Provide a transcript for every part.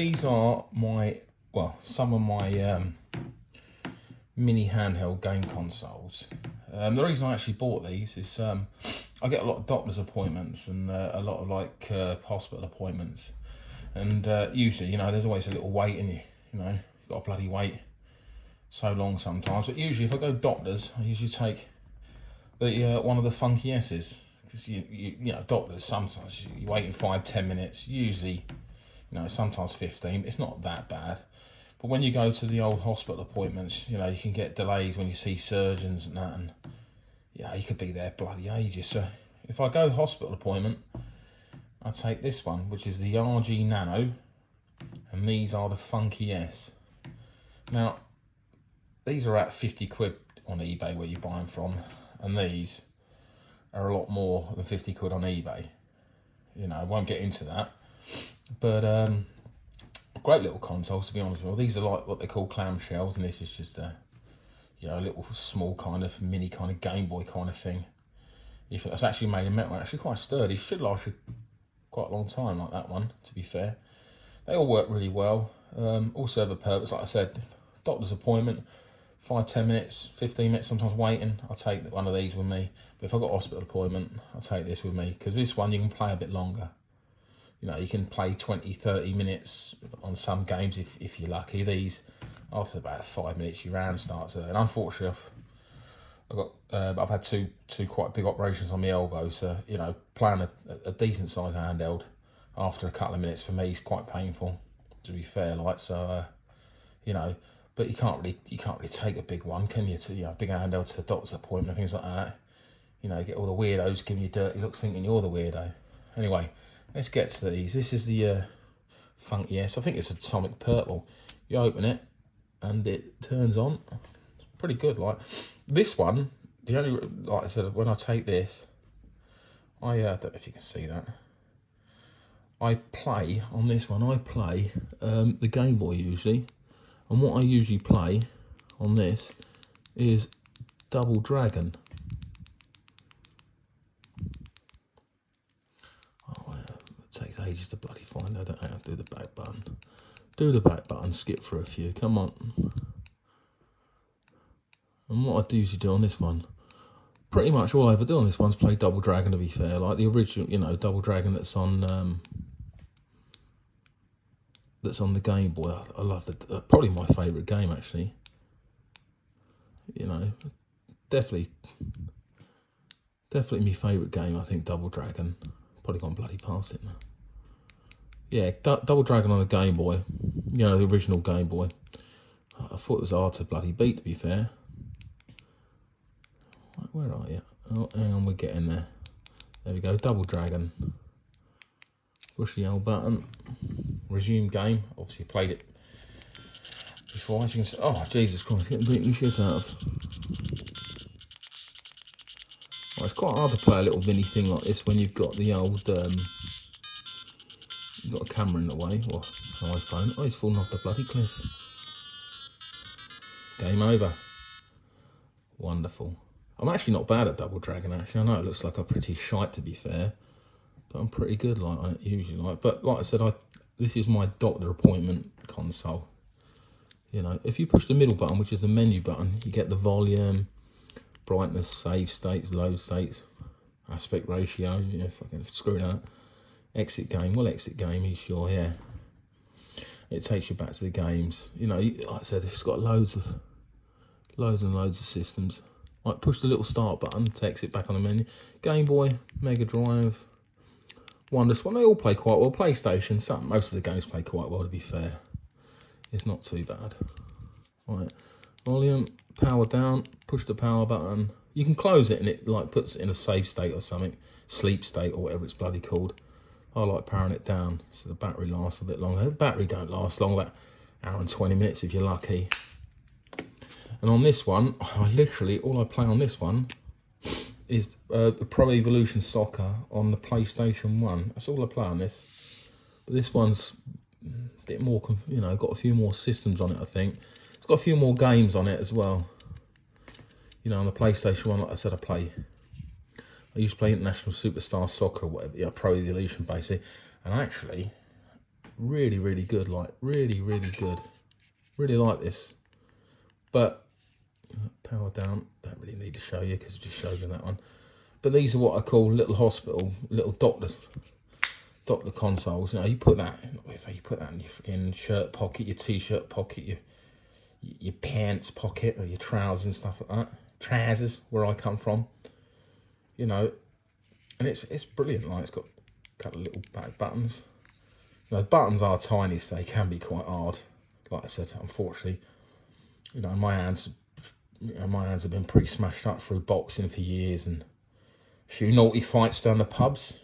these are my, well, some of my mini handheld game consoles. The reason I actually bought these is I get a lot of doctor's appointments and a lot of like hospital appointments, and usually, you know, there's always a little wait in you. You know, you've got to bloody wait so long sometimes. But usually, if I go doctors, I usually take the one of the funky S's, because you know, doctors sometimes you're waiting 5-10 minutes. Usually, you know, sometimes 15. It's not that bad. But when you go to the old hospital appointments, you know, you can get delays when you see surgeons and that, and yeah, you could be there bloody ages. So if I go hospital appointment, I take this one, which is the RG Nano, and these are the Funky S. Now, these are at 50 quid on eBay where you buy them from, and these are a lot more than 50 quid on eBay. You know, I won't get into that, but great little consoles, to be honest with you. These are like what they call clamshells, and this is just a, you know, a little small kind of mini kind of Game Boy kind of thing. If it's actually made of metal, actually quite sturdy. Should last you quite a long time, like that one, to be fair. They all work really well. All serve a purpose. Like I said, doctor's appointment, 5-10 minutes, 15 minutes, sometimes waiting, I'll take one of these with me. But if I've got a hospital appointment, I'll take this with me, because this one you can play a bit longer. You know, you can play 20-30 minutes on some games if you're lucky. These, after about 5 minutes, your round starts. And unfortunately, I've had two quite big operations on my elbow. So, you know, playing a decent size handheld after a couple of minutes for me is quite painful, to be fair. Like, so, you know, but you can't really take a big one, can you? To, you know, big handheld to the doctor's appointment and things like that. You know, you get all the weirdos giving you dirty looks, thinking you're the weirdo. Anyway. Let's get to these. This is the Funky S. I think it's atomic purple. You open it and it turns on. It's pretty good. Like this one, the only, like I said, when I take this, I don't know if you can see that. I play on this one. I play the Game Boy usually, and what I usually play on this is Double Dragon. Takes ages to bloody find. I don't know how to do the back button. Do the back button, skip through a few, come on. And what I do usually do on this one, pretty much all I ever do on this one's play Double Dragon, to be fair. Like the original, you know, Double Dragon that's on the Game Boy. I love the, probably my favourite game actually. You know, definitely my favourite game, I think, Double Dragon. Probably gone bloody past it now. Yeah, Double Dragon on the Game Boy. You know, the original Game Boy. I thought it was hard to bloody beat, to be fair. Where are you? Oh, hang on, we're getting there. There we go, Double Dragon. Push the L button. Resume game. Obviously played it before, as you can see. Oh, Jesus Christ, getting beaten the shit out of. Well, it's quite hard to play a little mini thing like this when you've got the old, you've got a camera in the way, or an iPhone. Oh, he's fallen off the bloody cliff. Game over. Wonderful. I'm actually not bad at Double Dragon, actually. I know it looks like a pretty shite, to be fair, but I'm pretty good like on it usually. Like, but like I said, this is my doctor appointment console. You know, if you push the middle button, which is the menu button, you get the volume, brightness, save states, load states, aspect ratio, you know, fucking screw that. Exit game, well, exit game is sure, yeah. It takes you back to the games. You know, like I said, it's got loads and loads of systems. Like, push the little start button, takes it back on the menu. Game Boy, Mega Drive, Wonders. Well, they all play quite well. PlayStation, most of the games play quite well, to be fair. It's not too bad. Right, volume, power down, push the power button. You can close it and it like puts it in a safe state or something, sleep state or whatever it's bloody called. I like powering it down so the battery lasts a bit longer. The battery don't last long, about an hour and 20 minutes if you're lucky. And on this one, all I play on this one is the Pro Evolution Soccer on the PlayStation 1. That's all I play on this. But this one's a bit more, you know, got a few more systems on it, I think. It's got a few more games on it as well. You know, on the PlayStation 1, like I said, I used to play International Superstar Soccer or whatever, yeah, Pro Evolution basically. And actually, Really, really good. Like really, really good. Really like this. But power down. Don't really need to show you because it just shows you that one. But these are what I call little hospital, little doctor consoles. You know, you put that in your fucking shirt pocket, your t-shirt pocket, your pants pocket, or your trousers and stuff like that. Trousers, where I come from. You know, and it's brilliant. Like it's got a couple of little back buttons. You know, the buttons are tiny, so they can be quite hard. Like I said, unfortunately, you know, my hands have been pretty smashed up through boxing for years and a few naughty fights down the pubs.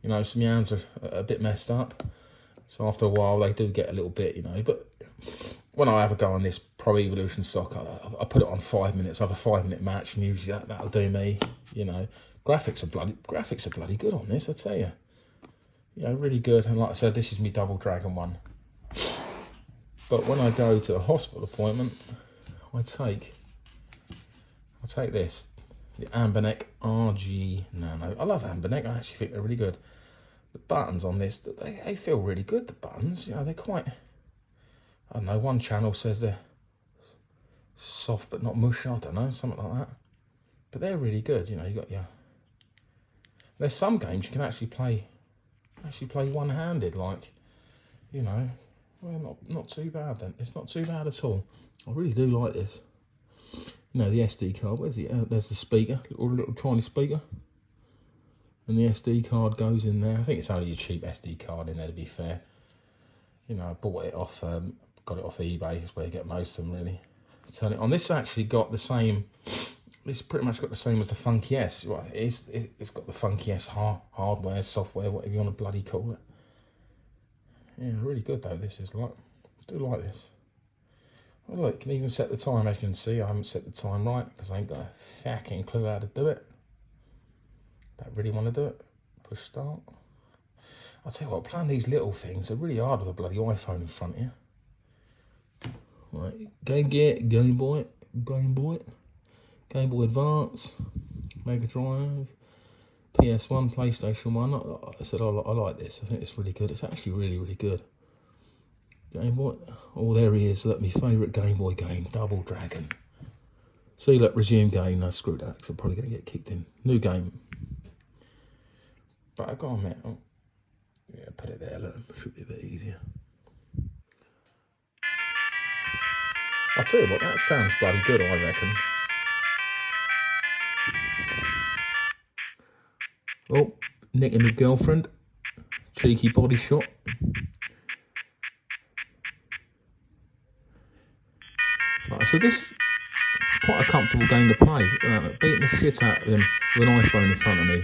You know, some hands are a bit messed up. So after a while, they do get a little bit, you know. But when I have a go on this Pro Evolution Soccer, I put it on 5 minutes. I have a 5-minute match, and usually that'll do me. You know, graphics are bloody good on this, I tell you. You know, really good. And like I said, this is my Double Dragon one. But when I go to a hospital appointment, I take this, the Amberneck RG Nano. I love Amberneck. I actually think they're really good. The buttons on this, they feel really good. The buttons, you know, they're quite. I don't know. One channel says they're soft but not mush. I don't know, something like that. But they're really good. You know, you got your. There's some games you can actually play one-handed. Like, you know, well, not too bad then. It's not too bad at all. I really do like this. You know, the SD card. Where's it? There's the speaker, little tiny speaker. And the SD card goes in there. I think it's only a cheap SD card in there, to be fair. You know, I bought it off, got it off eBay. It's where you get most of them, really. Turn it on. This actually got the same. This pretty much got the same as the Funky S. Right, it's got the Funky S hardware, software, whatever you want to bloody call it. Yeah, really good though. This is like, I do like this. Oh look, you can even set the time. As you can see, I haven't set the time right because I ain't got a fucking clue how to do it. Don't really want to do it. Push start. I'll tell you what, playing these little things are really hard with a bloody iPhone in front of you. Right, Game Gear, Game Boy Advance, Mega Drive, PS1, PlayStation 1. I said I like this. I think it's really good. It's actually really, really good. Game Boy. Oh, there he is. Look, my favourite Game Boy game, Double Dragon. See, look, resume game. No, screw that, because I'm probably going to get kicked in. New game. But I got on it. Oh, yeah, put it there. Look, should be a bit easier. I'll tell you what, that sounds bloody good, I reckon. Oh, nicking my girlfriend. Cheeky body shot. Right, so this is quite a comfortable game to play. Beating the shit out of him with an iPhone in front of me.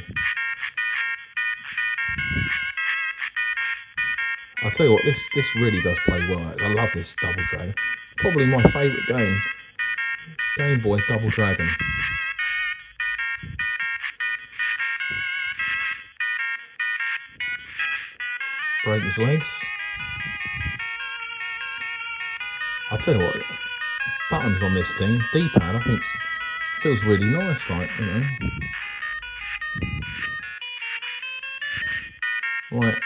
I'll tell you what, this really does play well. I love this Double Dragon. Probably my favourite game. Game Boy Double Dragon. Break his legs. I'll tell you what, buttons on this thing, D-pad, I think feels really nice, like, you know. Right,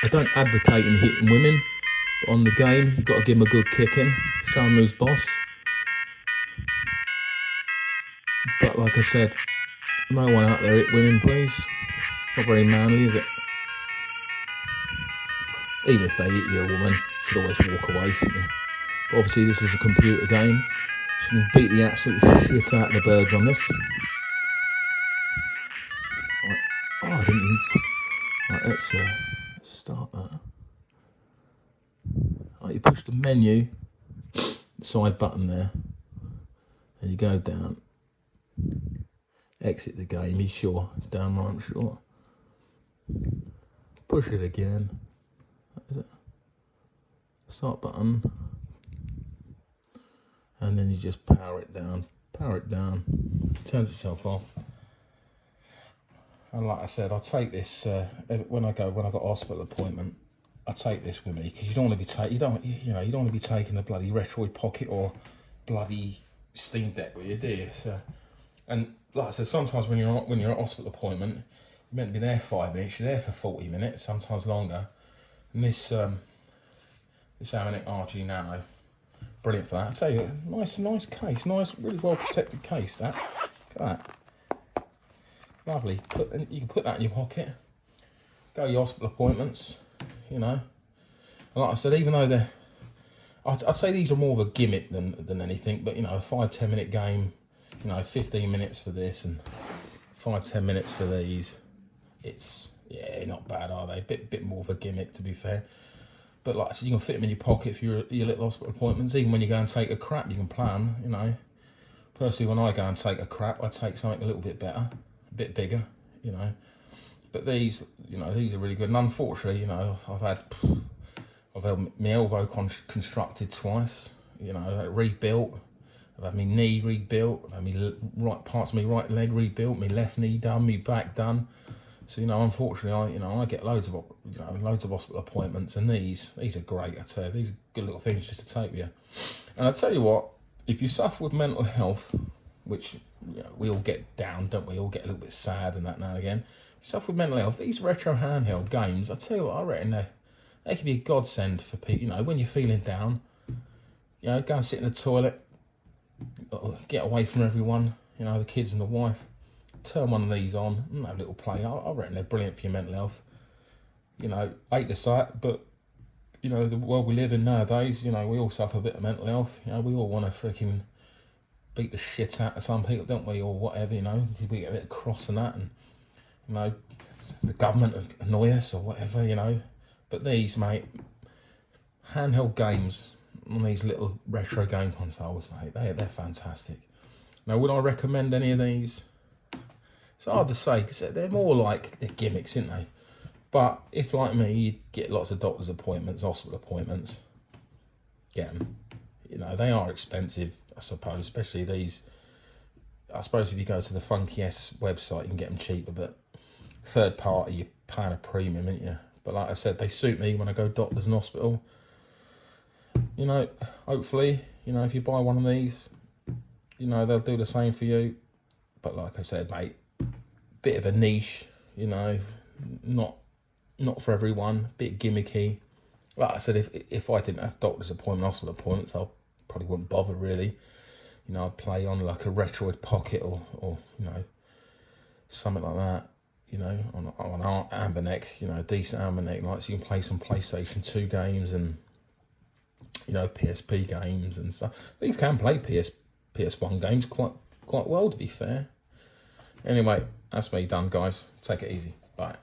I don't advocate in hitting women, but on the game, you've got to give them a good kicking, show them who's boss. But like I said, no one out there hit women, please. Not very manly, is it? Even if they hit you, a woman, you should always walk away, shouldn't you? But obviously this is a computer game, so you can beat the absolute shit out of the birds on this. Right. Oh, I didn't even... Right, let's start that. Right, you push the menu, side button there, and you go down. Exit the game, you sure? Down right, I'm sure. Push it again. Is it? Start button. And then you just power it down, turns itself off. And like I said, I take this when I got a hospital appointment. I take this with me because you don't want to be you don't want to be taking a bloody Retroid Pocket or bloody Steam Deck with you, do you? So, and like I said, sometimes when you're at a hospital appointment, you're meant to be there 5 minutes. You're there for 40 minutes, sometimes longer. And this Hamonic RG Nano, brilliant for that. I tell you, nice case, nice, really well protected case. That, look at that, lovely. You can put that in your pocket. Go to your hospital appointments, you know. And like I said, even though I'd say these are more of a gimmick than anything, but you know, a 5-10 minute game, you know, 15 minutes for this and 5-10 minutes for these. It's, yeah, not bad, are they? Bit more of a gimmick, to be fair. But like I said, you can fit them in your pocket for your little hospital appointments. Even when you go and take a crap, you can plan, you know. Personally, when I go and take a crap, I take something a little bit better, a bit bigger, you know. But these, you know, these are really good. And unfortunately, you know, I've had my elbow constructed twice, you know, rebuilt. I've had my knee rebuilt. I've had my parts of my right leg rebuilt. My left knee done. My back done. So, you know, unfortunately, I get loads of hospital appointments, and these are great. I tell you, these are good little things just to take with you. And I tell you what, if you suffer with mental health, which, you know, we all get down, don't we? All get a little bit sad and that now and again. If you suffer with mental health, these retro handheld games, I tell you what, I reckon they could be a godsend for people. You know, when you're feeling down, you know, go and sit in the toilet, get away from everyone, you know, the kids and the wife. Turn one of these on and have a little play. I reckon they're brilliant for your mental health. You know, hate to say it, but, you know, the world we live in nowadays, you know, we all suffer a bit of mental health. You know, we all want to freaking beat the shit out of some people, don't we, or whatever, you know. We get a bit cross and that, and, you know, the government annoy us or whatever, you know. But these, mate, handheld games on these little retro game consoles, mate, they're fantastic. Now, would I recommend any of these? It's hard to say, because they're more like they're gimmicks, aren't they? But if, like me, you get lots of doctor's appointments, hospital appointments, get them. You know, they are expensive, I suppose, especially these. I suppose if you go to the Funky S website, you can get them cheaper, but third party, you're paying a premium, aren't you? But like I said, they suit me when I go doctors and hospital. You know, hopefully, you know, if you buy one of these, you know, they'll do the same for you. But like I said, mate, bit of a niche, you know, not for everyone, bit gimmicky. Like I said, if I didn't have doctor's appointments, hospital appointments, I probably wouldn't bother really. You know, I'd play on like a Retroid Pocket or you know, something like that. You know, on an amber neck, you know, decent amber neck, like so you can play some PlayStation 2 games and, you know, PSP games and stuff. These can play PS1 games quite well, to be fair. Anyway, that's me done, guys. Take it easy. Bye.